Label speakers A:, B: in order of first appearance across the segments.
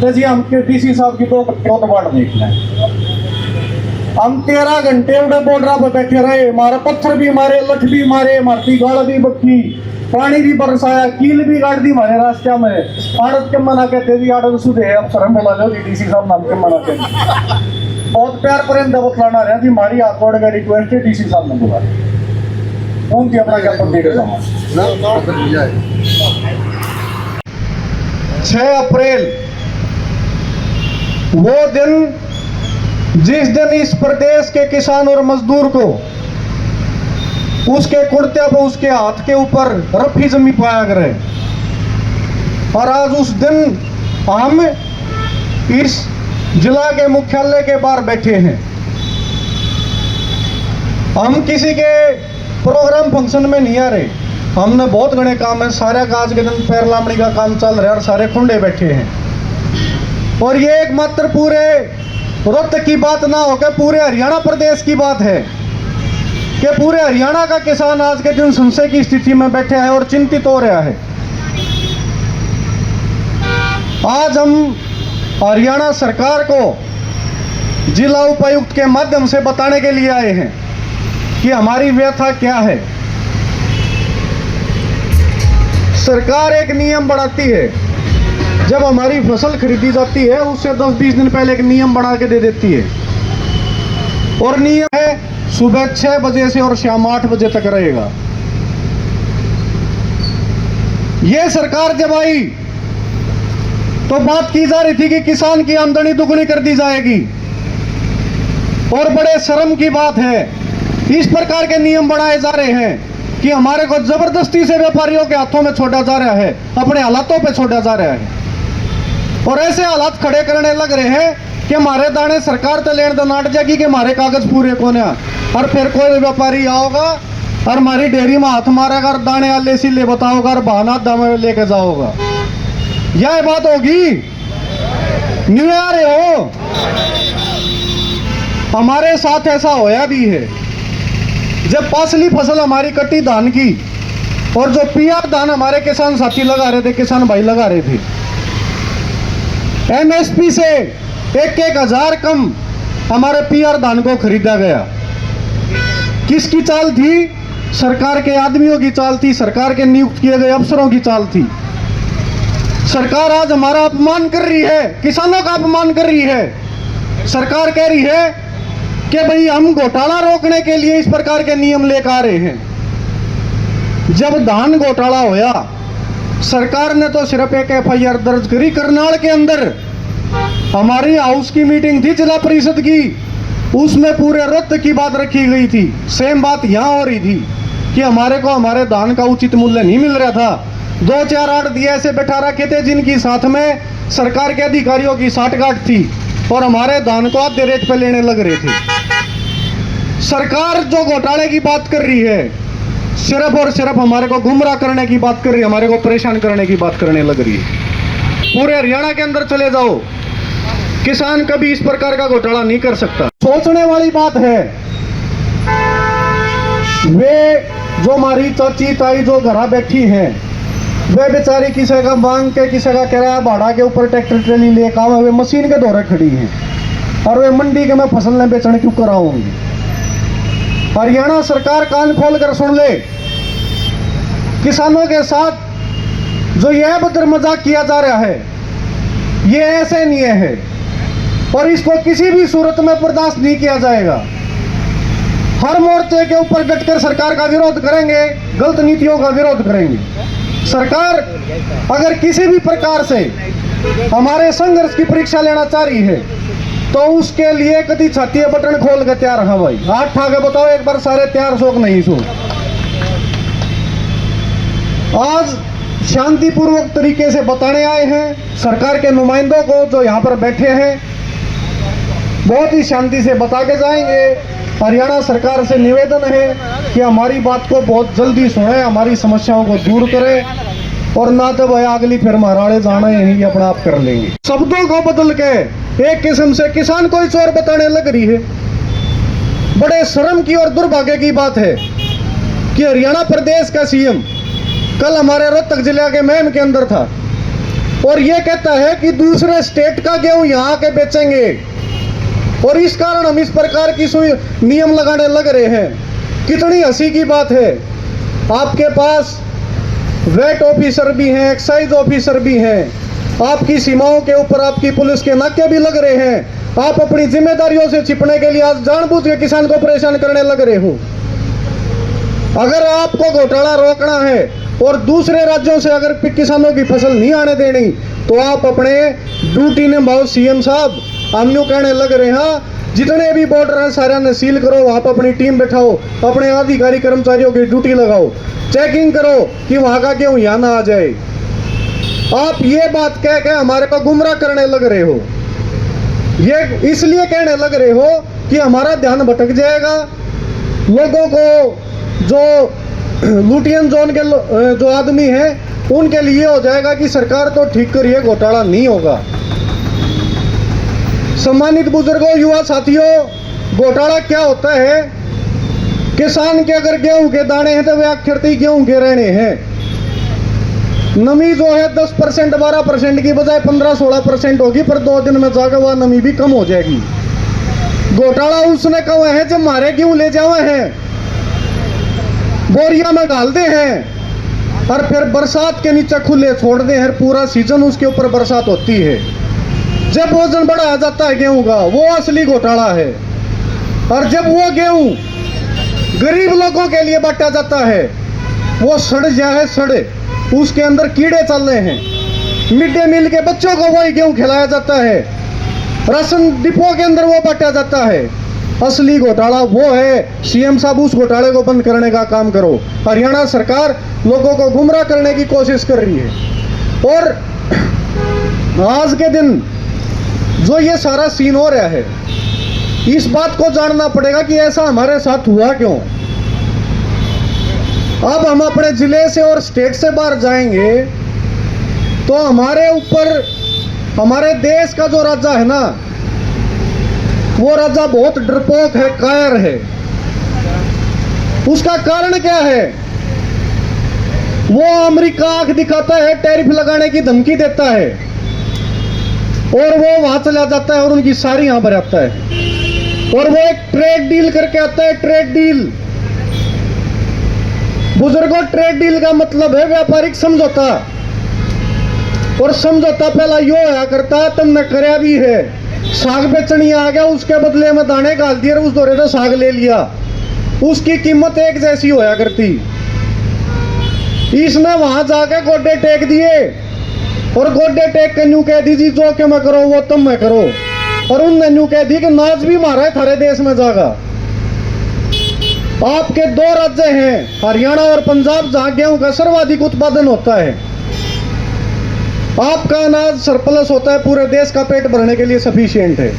A: तो जी हम डीसी साहब की तो बात देखना है। हम 13 घंटे उड़े बॉर्डर पर बैठे रहे, हमारा पत्थर भी मारे, लठ भी मारे, मारती गाड़ भी बक्की, पानी भी बरसाया, कील भी गाड़ दी हमारे रास्ते में। आड़त के मना कहते जी, आड़त सुधे अफसर हम बोला लो डीसी साहब नाम के मना कहते। बहुत प्यार प्रेम दबत लाना रहा जी, हमारी आकोड़ का रिक्वेस्ट है डीसी साहब ने बोला उनकी अपना क्या पत्नी के समाज। 6 अप्रैल वो दिन जिस दिन इस प्रदेश के किसान और मजदूर को उसके कुर्ते पर उसके हाथ के ऊपर रफी जमी पाया करे, और आज उस दिन हम इस जिला के मुख्यालय के बाहर बैठे हैं। हम किसी के प्रोग्राम फंक्शन में नहीं आ रहे, हमने बहुत घने काम है, सारे का आज के दिन पैर लामड़ी का काम चल रहा है और सारे खुंडे बैठे हैं। और ये एकमात्र पूरे रोहतक की बात ना होकर पूरे हरियाणा प्रदेश की बात है कि पूरे हरियाणा का किसान आज के दिन संशय की स्थिति में बैठा है और चिंतित हो रहा है। आज हम हरियाणा सरकार को जिला उपायुक्त के माध्यम से बताने के लिए आए हैं कि हमारी व्यथा क्या है। सरकार एक नियम बनाती है, जब हमारी फसल खरीदी जाती है उससे 10-20 दिन पहले एक नियम बना के दे देती है, और नियम है सुबह 6 बजे से और शाम 8 बजे तक रहेगा। ये सरकार जब आई तो बात की जा रही थी कि किसान की आमदनी दुगनी कर दी जाएगी, और बड़े शर्म की बात है इस प्रकार के नियम बनाए जा रहे हैं कि हमारे को जबरदस्ती से व्यापारियों के हाथों में छोड़ा जा रहा है, अपने हालातों पे छोड़ा जा रहा है, और ऐसे हालात खड़े करने लग रहे हैं कि हमारे दाने सरकार तो लेन दो नाट जाएगी कि हमारे कागज पूरे कोने, और फिर कोई व्यापारी आओगा और हमारी डेयरी में हाथ मारेगा और दाने आले सीले बताओगा और बहाना दामे लेके जाओगा। यह बात होगी? नहीं आ रहे हो? हमारे साथ ऐसा होया भी है, जब पासली फसल हमारी कटी धान की और जो पीआर धान हमारे किसान साथी लगा रहे थे, किसान भाई लगा रहे थे, एमएसपी से 1,000 कम हमारे पीआर धान को खरीदा गया। किसकी चाल थी? सरकार के आदमियों की चाल थी, सरकार के नियुक्त किए गए अफसरों की चाल थी। सरकार आज हमारा अपमान कर रही है, किसानों का अपमान कर रही है। सरकार कह रही है कि भाई हम घोटाला रोकने के लिए इस प्रकार के नियम लेकर आ रहे हैं। जब धान घोटाला होया, सरकार ने तो सिर्फ एक एफआईआर दर्ज करी करनाल के अंदर। हमारी हाउस की मीटिंग थी जिला परिषद की, उसमें पूरे रोहतक की बात रखी गई थी। सेम बात यहाँ हो रही थी कि हमारे को हमारे धान का उचित मूल्य नहीं मिल रहा था। 2-4 आड़ती ऐसे बैठा रखे थे जिनकी साथ में सरकार के अधिकारियों की साठगांठ थी और हमारे धान को आधे रेट पे लेने लग रहे थे। सरकार जो घोटाले की बात कर रही है, सिर्फ और सिर्फ हमारे को गुमराह करने की बात कर रही है, हमारे को परेशान करने की बात करने लग रही है। पूरे हरियाणा के अंदर चले जाओ, किसान कभी इस प्रकार का घोटाला नहीं कर सकता। सोचने वाली बात है, वे जो हमारी चाची ताई जो घर बैठी हैं, वे बेचारी किसी का मांग के किसी का किराया भाड़ा के ऊपर ट्रैक्टर ट्रेली ले काम वे मशीन के दौरे खड़ी हैं, और वे मंडी के में फसल न बेचने क्यों कराऊंगी। हरियाणा सरकार कान खोल कर सुन ले, किसानों के साथ जो यह बदर मजाक किया जा रहा है ये ऐसे नहीं है, और इसको किसी भी सूरत में बर्दाश्त नहीं किया जाएगा। हर मोर्चे के ऊपर डटकर सरकार का विरोध करेंगे, गलत नीतियों का विरोध करेंगे। सरकार अगर किसी भी प्रकार से हमारे संघर्ष की परीक्षा लेना चाह रही है तो उसके लिए कभी छाती बटन खोल के तैयार। हाँ भाई, हाथ ठा के बताओ एक बार सारे तैयार शोक नहीं सो। आज शांतिपूर्वक तरीके से बताने आए हैं सरकार के नुमाइंदों को जो यहाँ पर बैठे हैं, बहुत ही शांति से बता के जाएंगे। हरियाणा सरकार से निवेदन है कि हमारी बात को बहुत जल्दी सुने, हमारी समस्याओं को दूर करें, और ना तो भाई अगली फिर महाराणे जाना यही अपना आप कर लेंगे। शब्दों को बदल के एक किस्म से किसान को ही चोर बताने लग रही है। बड़े शर्म की और दुर्भाग्य की बात है कि हरियाणा प्रदेश का सीएम कल हमारे रोहतक जिले के महम के अंदर था, और ये कहता है कि दूसरे स्टेट का गेहूं यहाँ के बेचेंगे, और इस कारण हम इस प्रकार की नियम लगाने लग रहे हैं। कितनी हंसी की बात है। आपके पास वेट ऑफिसर भी हैं, एक्साइज ऑफिसर भी हैं, आपकी सीमाओं के ऊपर आपकी पुलिस के नाके भी लग रहे हैं। आप अपनी जिम्मेदारियों से छिपने के लिए आज जानबूझ के किसान को परेशान करने लग रहे हो। अगर आपको घोटाला रोकना है और दूसरे राज्यों से अगर किसानों की फसल नहीं आने देनी, तो आप अपने ड्यूटी निभाओ। सीएम साहब, हम यूँ कहने लग रहे हैं, जितने भी बॉर्डर हैं सारे ने सील करो, वहाँ पर अपनी टीम बैठाओ, अपने अधिकारी कर्मचारियों की ड्यूटी लगाओ, चेकिंग करो कि वहाँ का गेहूँ यहाँ ना आ जाए। आप ये बात कह के हमारे को गुमराह करने लग रहे हो। ये इसलिए कहने लग रहे हो कि हमारा ध्यान भटक जाएगा, लोगों को जो लुटियन जोन के जो आदमी हैं उनके लिए हो जाएगा कि सरकार तो ठीक करिए, घोटाला नहीं होगा। सम्मानित बुजुर्गों, युवा साथियों, घोटाला क्या होता है? किसान के अगर गेहूं के दाने हैं तो वे आखिरती गेहूं के रहने हैं। नमी जो है 10% 12% की बजाय 15-16% होगी, पर 2 दिन में जाकर वह नमी भी कम हो जाएगी। घोटाला उसने कहा है जब मारे गेहूं ले जावे हैं, बोरिया में डालते हैं और फिर बरसात के नीचे खुले छोड़ दे हैं। पूरा सीजन उसके ऊपर बरसात होती है, जब वजन बढ़ाया जाता है गेहूं का, वो असली घोटाला है। और जब वो गेहूं गरीब लोगों के लिए बांटा जाता है, वो सड़ जाए, सड़े, उसके अंदर कीड़े चल रहे हैं। मिड डे मील के बच्चों को वही गेहूं खिलाया जाता है, राशन डिपो के अंदर वो बांटा जाता है। असली घोटाला वो है। सीएम साहब, उस घोटाले को बंद करने का काम करो। हरियाणा सरकार लोगों को गुमराह करने की कोशिश कर रही है। और आज के दिन जो ये सारा सीन हो रहा है, इस बात को जानना पड़ेगा कि ऐसा हमारे साथ हुआ क्यों। अब हम अपने जिले से और स्टेट से बाहर जाएंगे तो हमारे ऊपर, हमारे देश का जो राजा है ना, वो राजा बहुत डरपोक है, कायर है। उसका कारण क्या है? वो अमेरिका आंख दिखाता है, टैरिफ लगाने की धमकी देता है, और वो वहां चला जाता है और उनकी सारी यहां पर आता है, और वो एक ट्रेड डील करके आता है। ट्रेड डील, बुजुर्गों, ट्रेड डील का मतलब है व्यापारिक समझौता। और समझौता पहला यो होया करता, तुमने करया भी है, साग बेचनी आ गया, उसके बदले में दाने गाल दिए, उस दौरे तो साग ले लिया, उसकी कीमत एक जैसी होया करती। इसने वहां जाके गोडे टेक दिए, और गोडे टेक के न्यू कह दीजिए जो के मैं करो वो तुम मैं करो, और उनने न्यू कह दी कि नाच भी मारा है थारे देश में जागा। आपके 2 राज्य हैं, हरियाणा और पंजाब, जहां गेहूं का सर्वाधिक उत्पादन होता है। आपका अनाज सरप्लस होता है, पूरे देश का पेट भरने के लिए सफिशिएंट है।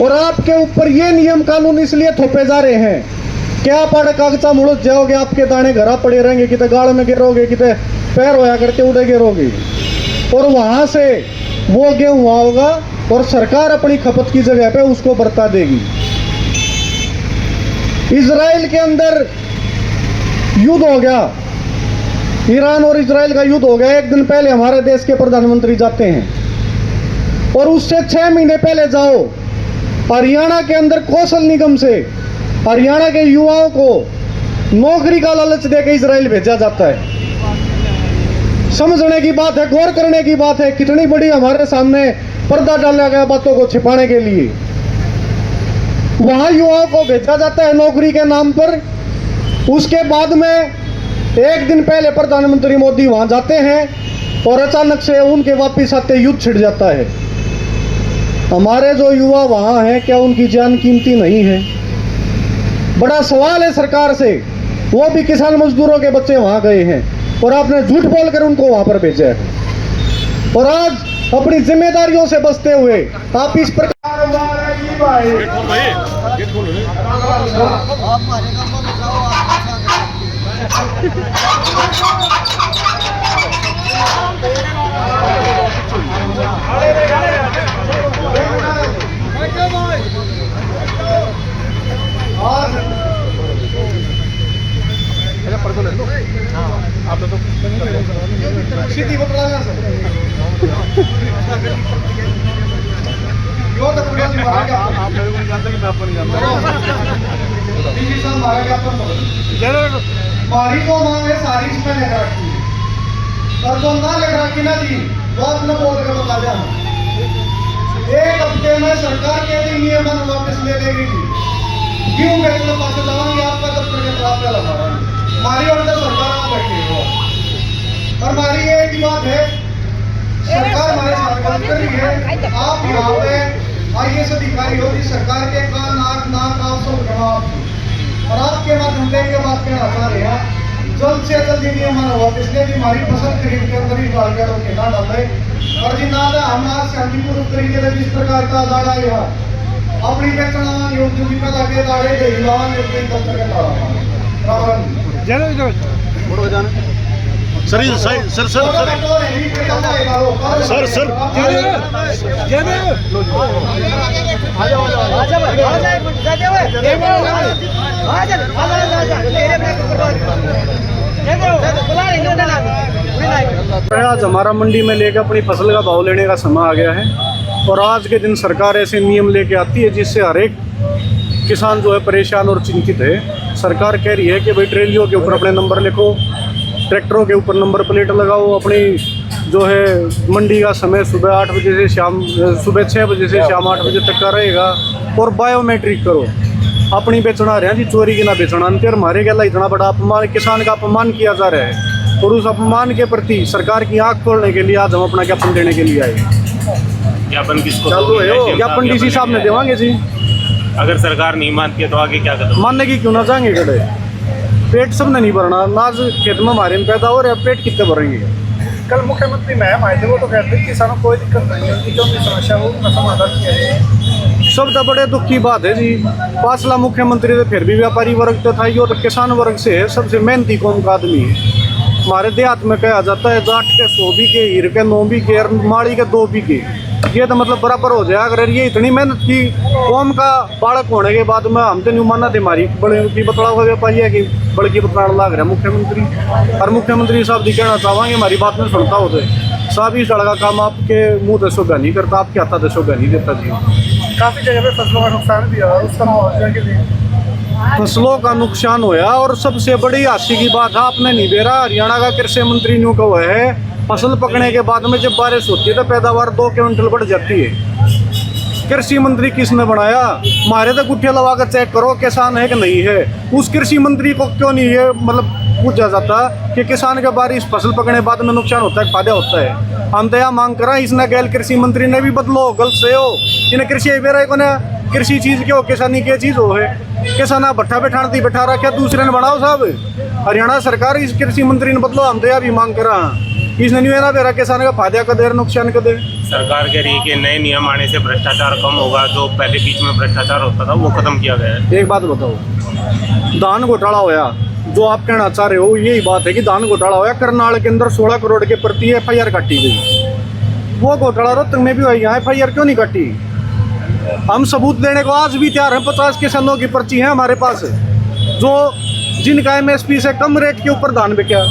A: और आपके ऊपर ये नियम कानून इसलिए थोपे जा रहे हैं कि आप आड़े कागजा मुड़ जाओगे, आपके दाने घरा पड़े रहेंगे, कितने गाड़ में गिरोगे, कितने पैर होया करके उड़े गिरोगे, और वहां से वो गेहूं वहां होगा और सरकार अपनी खपत की जगह पे उसको बरता देगी। इजराइल के अंदर युद्ध हो गया, ईरान और इजराइल का युद्ध हो गया। एक दिन पहले हमारे देश के प्रधानमंत्री जाते हैं, और उससे 6 महीने पहले जाओ, हरियाणा के अंदर कौशल निगम से हरियाणा के युवाओं को नौकरी का लालच देकर इजराइल भेजा जाता है। समझने की बात है, गौर करने की बात है, कितनी बड़ी हमारे सामने पर्दा डाला गया बातों को छिपाने के लिए। वहां युवाओं को भेजा जाता है नौकरी के नाम पर। उसके बाद में एक दिन पहले प्रधानमंत्री मोदी वहां जाते हैं और अचानक से उनके वापिस आते युद्ध छिड़ जाता है। हमारे जो युवा वहां हैं, क्या उनकी जान कीमती नहीं है? बड़ा सवाल है सरकार से। वो भी किसान मजदूरों के बच्चे वहां गए हैं और आपने झूठ बोलकर उनको वहां पर भेजा है। और आज अपनी जिम्मेदारियों से बचते हुए आप इस प्रकार सीधी जानता कि मैं आपको नहीं जानता। डीसी साहब हमारा ज्ञापन बोलो। हमारी को मांग है सारी इसमें लिख रखी है और जो ना लिख रखी ना जी वो अपने बोल के बता दिया। एक हफ्ते में सरकार के भी नियमन वापस ले लेगी क्यों बेचने पास जाओगे आपका दफ्तर के खिलाफ में लगा रहा है हमारी और सरकार आप बैठी हो और हमारी एक ही बात है सरकार हमारे साथ बात कर रही है। आप यहाँ पे IAS अधिकारी हो सरकार के कान नाक आप सब जवाब और आपके माध्यम के बात कहना चाह रहे हैं जल्द से जल्द नियमन हुआ इसलिए भी हमारी फसल खरीद के अंदर ही डाल के रोके ना डाले और जिन्ना हम आज शांतिपूर्वक तरीके से जिस प्रकार का दाड़ा यह अपनी बेचना योग्य पैदा के दाड़े दे दफ्तर के दाड़ा
B: sir sir sir sir sir
A: आज हमारा मंडी में लेकर अपनी फसल का भाव लेने का समय आ गया है और आज के दिन सरकार ऐसे नियम लेके आती है जिससे हर एक किसान जो है परेशान और चिंतित है। सरकार कह रही है कि भाई ट्रेलियों के ऊपर अपने नंबर लिखो, ट्रैक्टरों के ऊपर नंबर प्लेट लगाओ, अपनी जो है मंडी का समय सुबह 8 बजे से सुबह 6 बजे से शाम 8 बजे तक का रहेगा और बायोमेट्रिक करो। अपनी बेचना रहे हैं जी चोरी की ना बेचना अंतर हमारे गला इतना बड़ा अपमान किसान का अपमान किया जा रहा है और उस अपमान के प्रति सरकार की आंख खोलने के लिए आज हम अपना ज्ञापन देने के लिए आए।
B: ज्ञापन किसको
A: चालू है ज्ञापन डीसी साहब ने देवांगे जी।
B: अगर सरकार नहीं मानती है तो आगे क्या कदम?
A: मानने की क्यों ना जाएंगे गड़े पेट सबने नहीं भरना नाज खेत में हमारे में पैदा हो रहे पेट कितने भरेंगे।
C: कल मुख्यमंत्री मैम आए थे वो तो कहते किसानों को कोई दिक्कत नहीं होगी जो भी समस्या हो उनका समाधान किया है।
A: सब तो बड़े दुख की बात है जी। पासला मुख्यमंत्री तो फिर भी व्यापारी वर्ग तो था ये तो किसान वर्ग से है सबसे मेहनती कौम का आदमी है। हमारे देहात में कहा जाता है जाट के 100 बीघे हीर के 9 बीघे और माड़ी के 2 बीघे ये तो मतलब बराबर हो जाए। अगर ये इतनी मेहनत की कौम का बालक होने के बाद में हम तो नहीं माना थे हमारी बड़ी की बतला हुआ व्यापारी है कि बड़की बतलाने लग रहा है मुख्यमंत्री। और मुख्यमंत्री साहब जी कहना चाहेंगे हमारी बात में सुनता हो तो साहब इस लड़का काम आपके मुँह से शोभा नहीं करता आपके हाथा से शोभा नहीं देता जी।
C: काफ़ी जगह पे फसलों का नुकसान भी हुआ उसका मुआवजा के लिए
A: फसलों का नुकसान होया और सबसे बड़ी हास्य की बात है आपने नहीं बेरा हरियाणा का कृषि मंत्री न्यू कहा है फसल पकने के बाद में जब बारिश होती है तो पैदावार 2 क्विंटल बढ़ जाती है। कृषि मंत्री किसने बनाया? हमारे तो गुट्ठे लगा कर चेक करो किसान है कि नहीं है। उस कृषि मंत्री को क्यों नहीं है मतलब पूछा जाता कि किसान के बारिश फसल पकने बाद में नुकसान होता है फायदा होता है। हम तो यह मांग करा इसने गैल कृषि मंत्री ने भी बदलो गलत से हो इन्हें कृषि बेरा को कृषि चीज के हो किसानी की चीज हो है किसाना भट्ठा बैठा रखा दूसरे ने बनाओ साहब। हरियाणा सरकार इस कृषि मंत्री ने बदलो हम तो यह भी मांग करा इसने नहीं है बेरा किसान का फायदा का देर नुकसान का दे।
B: सरकार कह रही है कि नए नियम आने से भ्रष्टाचार कम होगा जो पहले बीच में भ्रष्टाचार होता था वो खत्म किया गया है।
A: एक बात बताओ धान घोटाला होया जो आप कहना चाह रहे हो यही बात है कि धान घोटाला होया करनाल के अंदर 16 करोड़ के प्रति FIR काटी गई। वो घोटाला रोहतक में भी हुआ यहाँ FIR क्यों नहीं काटी? हम सबूत देने को आज भी तैयार हैं। 50 किसानों की पर्ची है हमारे पास जो जिनका MSP से कम रेट के ऊपर धान बिका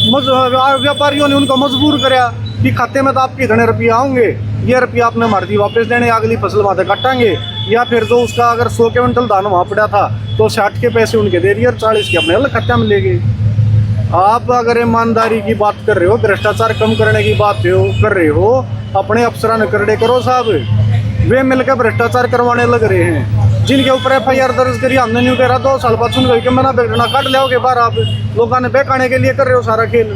A: व्यापारियों ने उनको मजबूर कराया कि खाते में तो आपके इतने रुपये आएंगे ये रुपया आपने मार्जी वापस देने अगली फसल वहाँ काटेंगे या फिर जो उसका अगर 100 क्विंटल धान वहाँ पड़ा था तो 60 के पैसे उनके दे दिए और 40 के अपने अलग खाते में ले गए। आप अगर ईमानदारी की बात कर रहे हो भ्रष्टाचार कम करने की बात कर रहे हो अपने अफसरान ने करने करो साहब वे मिलकर भ्रष्टाचार करवाने लग रहे हैं। जिनके ऊपर FIR दर्ज करी हमने न्यू कह रहा 2 साल बाद सुन गई कि मना बैठना काट लिया बाहर आप लोगों ने बेकाने के लिए कर रहे हो सारा खेल।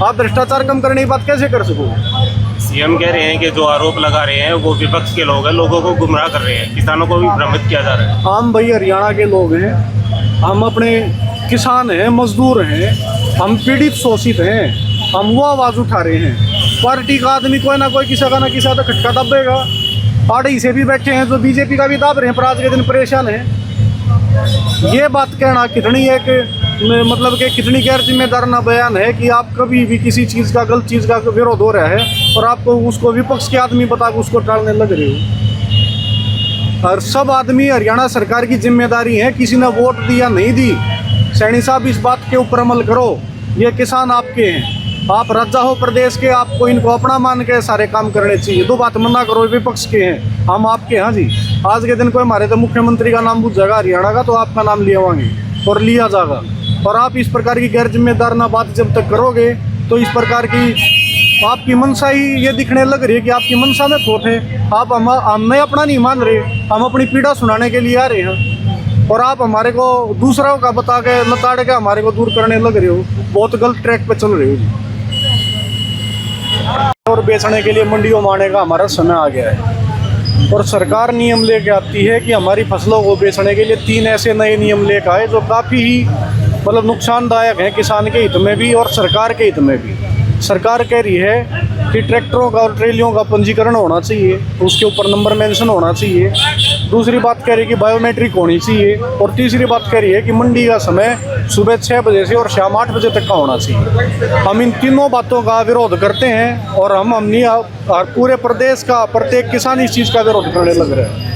A: आप भ्रष्टाचार कम करने की बात कैसे कर सको?
B: CM कह रहे हैं कि जो आरोप लगा रहे हैं वो विपक्ष के लोग हैं लोगों को गुमराह कर रहे हैं किसानों को भी भ्रमित किया जा रहा है।
A: हम भाई हरियाणा के लोग हैं हम अपने किसान हैं मजदूर हैं हम पीड़ित शोषित हैं हम वो आवाज़ उठा रहे हैं। पार्टी का आदमी कोई ना कोई किसी का ना किसी तो खटका दबेगा। पार्टी से भी बैठे हैं जो BJP का भी दाब रहे हैं पर आज के दिन परेशान हैं। ये बात कहना कितनी है कि मतलब कि कितनी गैर जिम्मेदार ना बयान है कि आप कभी भी किसी चीज़ का गलत चीज़ का विरोध हो रहा है और आपको उसको विपक्ष के आदमी बता के उसको टालने लग रहे हो। और सब आदमी हरियाणा सरकार की जिम्मेदारी है किसी ने वोट दिया नहीं दी सैनी साहब इस बात के ऊपर अमल करो। ये किसान आपके हैं आप राजा हो प्रदेश के आपको इनको अपना मान के सारे काम करने चाहिए। दो बात मना करो विपक्ष के हैं
C: हम आपके यहाँ जी आज के दिन को हमारे तो मुख्यमंत्री का नाम पूछ जाएगा हरियाणा का, तो आपका नाम ले आवाएंगे और लिया जाएगा। और आप इस प्रकार की गैर जिम्मेदार ना बात जब तक करोगे तो इस प्रकार की आपकी मनसा ही ये दिखने लग रही है कि आपकी मनसा में खोट है। आप हमें अपना नहीं मान रहे, हम अपनी पीड़ा सुनाने के लिए आ रहे हैं और आप हमारे को दूसरों का बता के लताड़ के हमारे को दूर करने लग रहे हो। बहुत गलत ट्रैक पे चल रहे हो जी। और बेचने के लिए मंडियों में आने का हमारा समय आ गया है और सरकार नियम लेके आती है कि हमारी फसलों को बेचने के लिए 3 ऐसे नए नियम लेकर आए जो काफ़ी ही मतलब नुकसानदायक हैं किसान के हित में भी और सरकार के हित में भी। सरकार कह रही है कि ट्रैक्टरों का और ट्रेलियों का पंजीकरण होना चाहिए, उसके ऊपर नंबर मेंशन होना चाहिए। दूसरी बात कह रही है कि बायोमेट्रिक होनी चाहिए और तीसरी बात कह रही है कि मंडी का समय सुबह 6 बजे से और शाम 8 बजे तक का होना चाहिए। हम इन तीनों बातों का विरोध करते हैं और हम पूरे प्रदेश का प्रत्येक किसान इस चीज़ का विरोध करने लग रहे हैं।